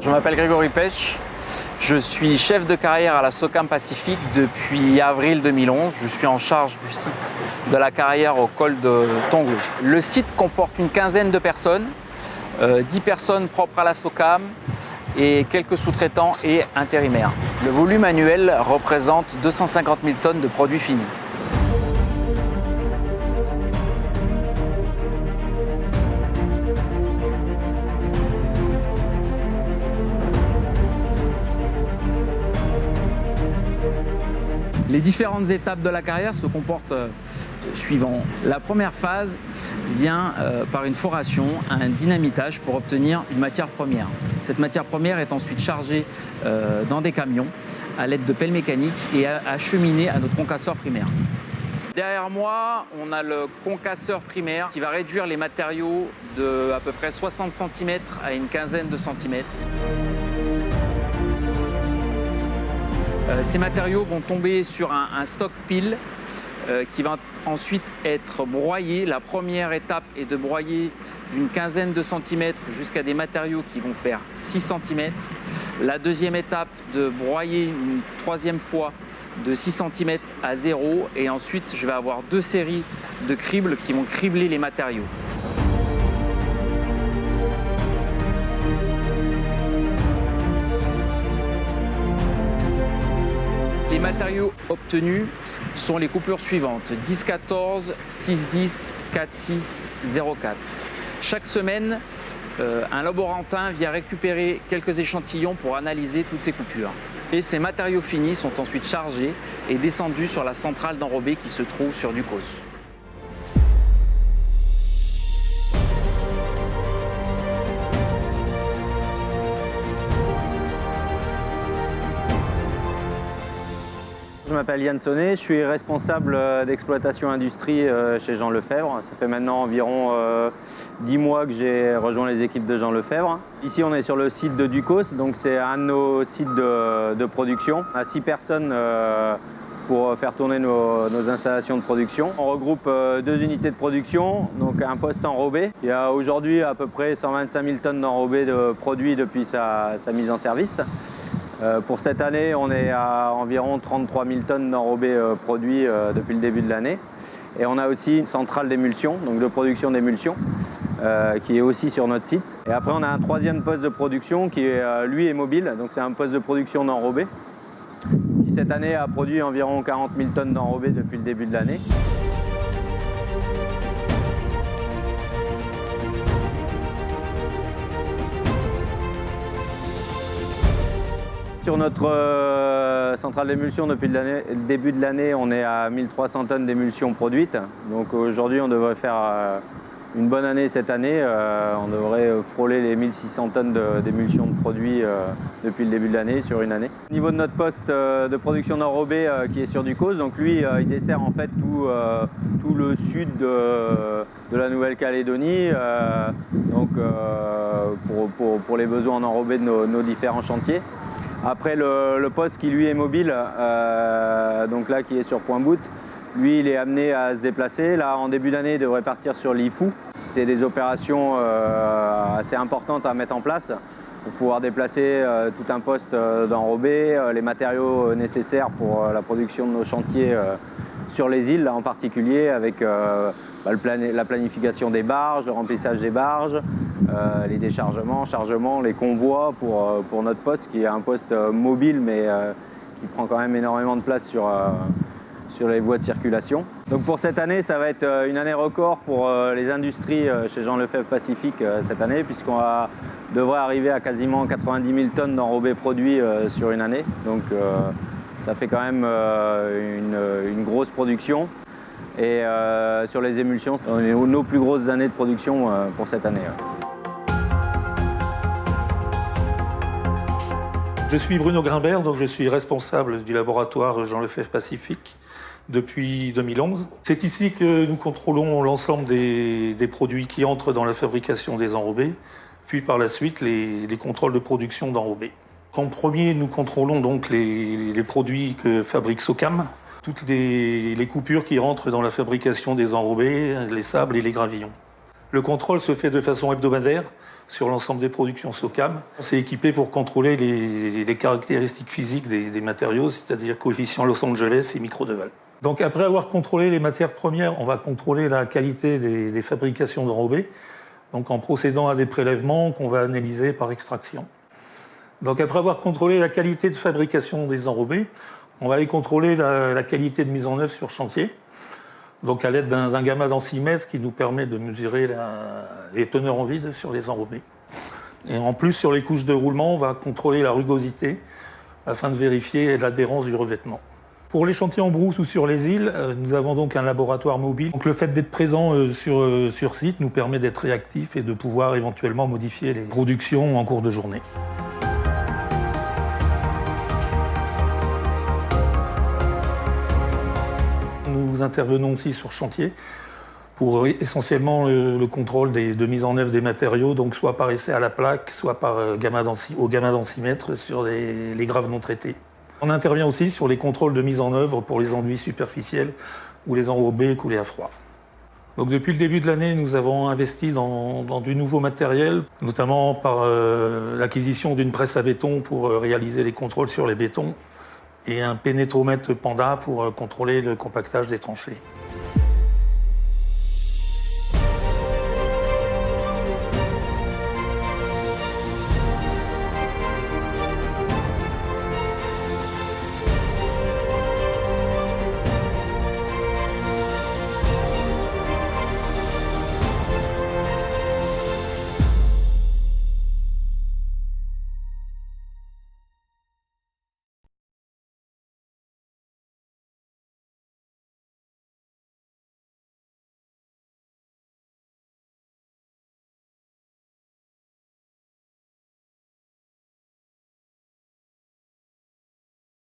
Je m'appelle Grégory Pech, je suis chef de carrière à la SOCAM Pacifique depuis avril 2011. Je suis en charge du site de la carrière au col de Tongo. Le site comporte une quinzaine de personnes, 10 personnes propres à la SOCAM et quelques sous-traitants et intérimaires. Le volume annuel représente 250 000 tonnes de produits finis. Les différentes étapes de la carrière se comportent suivant. La première phase vient par une foration, un dynamitage pour obtenir une matière première. Cette matière première est ensuite chargée dans des camions à l'aide de pelles mécaniques et acheminée à notre concasseur primaire. Derrière moi, on a le concasseur primaire qui va réduire les matériaux de à peu près 60 cm à une quinzaine de centimètres. Ces matériaux vont tomber sur un stock pile qui va ensuite être broyé. La première étape est de broyer d'une quinzaine de centimètres jusqu'à des matériaux qui vont faire 6 cm. La deuxième étape, de broyer une troisième fois de 6 cm à 0. Et ensuite, je vais avoir deux séries de cribles qui vont cribler les matériaux. Les matériaux obtenus sont les coupures suivantes: 10-14, 6-10, 4-6, 0-4. Chaque semaine, un laborantin vient récupérer quelques échantillons pour analyser toutes ces coupures. Et ces matériaux finis sont ensuite chargés et descendus sur la centrale d'enrobé qui se trouve sur Ducos. Je m'appelle Yann Sonnet, je suis responsable d'exploitation industrie chez Jean Lefebvre. Ça fait maintenant environ 10 mois que j'ai rejoint les équipes de Jean Lefebvre. Ici, on est sur le site de Ducos, donc c'est un de nos sites de production. On a 6 personnes pour faire tourner nos installations de production. On regroupe 2 unités de production, donc un poste enrobé. Il y a aujourd'hui à peu près 125 000 tonnes d'enrobé de produits depuis sa mise en service. Pour cette année, on est à environ 33 000 tonnes d'enrobés produits depuis le début de l'année. Et on a aussi une centrale d'émulsion, donc de production d'émulsion, qui est aussi sur notre site. Et après, on a un troisième poste de production qui, lui, est mobile. Donc c'est un poste de production d'enrobés, qui cette année a produit environ 40 000 tonnes d'enrobés depuis le début de l'année. Sur notre centrale d'émulsion, depuis le début de l'année, on est à 1300 tonnes d'émulsion produites. Donc aujourd'hui, on devrait faire une bonne année cette année. On devrait frôler les 1600 tonnes d'émulsion de produits depuis le début de l'année, sur une année. Au niveau de notre poste de production d'enrobé qui est sur Ducos, donc lui, il dessert en fait tout le sud de la Nouvelle-Calédonie, pour les besoins en enrobé de nos différents chantiers. Après, le poste qui lui est mobile, donc là qui est sur Point-Bout, lui il est amené à se déplacer. Là en début d'année il devrait partir sur l'Ifou. C'est des opérations assez importantes à mettre en place pour pouvoir déplacer tout un poste d'enrobé, les matériaux nécessaires pour la production de nos chantiers sur les îles en particulier, avec la planification des barges, le remplissage des barges, les déchargements, chargements, les convois pour notre poste qui est un poste mobile mais qui prend quand même énormément de place sur les voies de circulation. Donc pour cette année, ça va être une année record pour les industries chez Jean Lefebvre Pacifique cette année, puisqu'on devrait arriver à quasiment 90 000 tonnes d'enrobés produits sur une année. Donc ça fait quand même une grosse production. Et sur les émulsions, on est nos plus grosses années de production pour cette année. Je suis Bruno Grimbert, donc je suis responsable du laboratoire Jean Lefebvre Pacifique depuis 2011. C'est ici que nous contrôlons l'ensemble des produits qui entrent dans la fabrication des enrobés, puis par la suite les contrôles de production d'enrobés. En premier, nous contrôlons donc les produits que fabrique SOCAM, toutes les coupures qui rentrent dans la fabrication des enrobés, les sables et les gravillons. Le contrôle se fait de façon hebdomadaire sur l'ensemble des productions SOCAM. On s'est équipé pour contrôler les caractéristiques physiques des matériaux, c'est-à-dire coefficient Los Angeles et micro-Deval. Donc après avoir contrôlé les matières premières, on va contrôler la qualité des fabrications d'enrobés, donc en procédant à des prélèvements qu'on va analyser par extraction. Donc après avoir contrôlé la qualité de fabrication des enrobés, on va aller contrôler la qualité de mise en œuvre sur chantier, donc à l'aide d'un gamma densimètre qui nous permet de mesurer les teneurs en vide sur les enrobés. Et en plus, sur les couches de roulement, on va contrôler la rugosité afin de vérifier l'adhérence du revêtement. Pour les chantiers en brousse ou sur les îles, nous avons donc un laboratoire mobile. Donc le fait d'être présent sur site nous permet d'être réactifs et de pouvoir éventuellement modifier les productions en cours de journée. Nous intervenons aussi sur chantier pour essentiellement le contrôle de mise en œuvre des matériaux, donc soit par essai à la plaque, soit par au gamma densimètre sur les graves non traités. On intervient aussi sur les contrôles de mise en œuvre pour les enduits superficiels ou les enrobés coulés à froid. Donc depuis le début de l'année, nous avons investi dans du nouveau matériel, notamment par l'acquisition d'une presse à béton pour réaliser les contrôles sur les bétons et un pénétromètre Panda pour contrôler le compactage des tranchées.